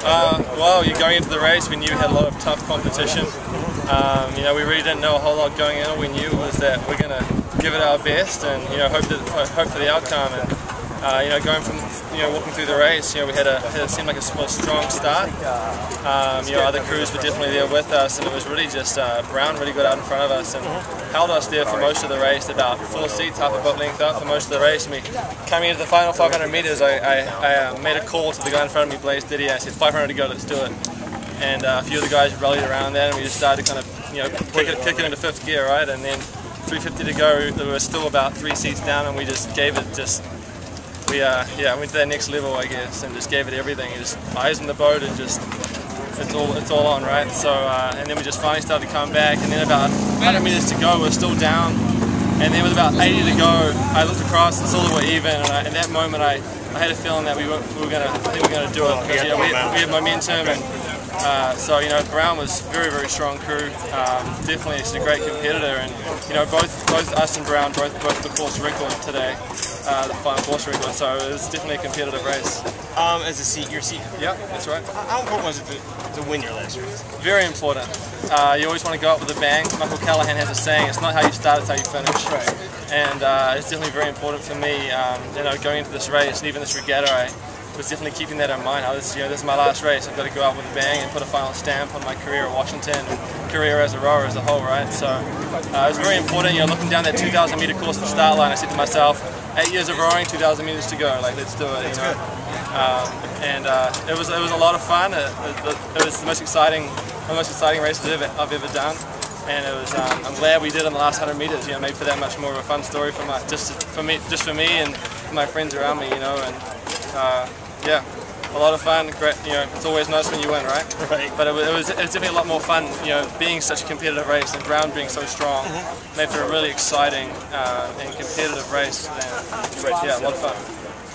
Well, you're going into the race, we knew we had a lot of tough competition. You know, we really didn't know a whole lot going in. All we knew was that we're going to give it our best and, you know, hope for the outcome. And you know, going from, you know, walking through the race, you know, we had it seemed like a strong start. You know, other crews were definitely there with us, and it was really just Brown really got out in front of us and held us there for most of the race, about 4 seats, half a boat length up for most of the race. And we, coming into the final 500 meters, I made a call to the guy in front of me, Blaze Diddy. I said, 500 to go, let's do it. And a few of the guys rallied around that, and we just started to kind of, you know, kick it into 5th gear, right? And then 350 to go, there was still about 3 seats down, and we just gave it we went to that next level, I guess, and just gave it everything. Just eyes on the boat and just it's all on, right? So and then we just finally started to come back, and then about 100 meters to go, we're still down, and then with about 80 to go, I looked across and saw that we're even, and in that moment I had a feeling that we were gonna do it, because, you know, we had momentum. And so, you know, Brown was very strong crew. Definitely, she's a great competitor, and, you know, both us and Brown both the course record today, the final course record. So it was definitely a competitive race. As a seat, your seat. Yeah, that's right. How important was it to win your last race? Very important. You always want to go out with a bang. Michael Callahan has a saying: "It's not how you start, it's how you finish." Right. And it's definitely very important for me. You know, going into this race and even this regatta, I was definitely keeping that in mind. You know, this is my last race. I've got to go out with a bang and put a final stamp on my career at Washington and career as a rower as a whole, right? So it was very important. You know, looking down that 2,000 meter course at the start line, I said to myself, 8 years of rowing, 2,000 meters to go. Like, let's do it. You know, it was a lot of fun. It was the most exciting race I've ever done. And it was, I'm glad we did it in the last 100 meters. You know, made for that much more of a fun story for just for me and for my friends around me. You know, and yeah, a lot of fun. Great. You know, it's always nice when you win, right? Right. But it was definitely a lot more fun. You know, being such a competitive race and Brown being so strong, made for a really exciting and competitive race. And, yeah, a lot of fun.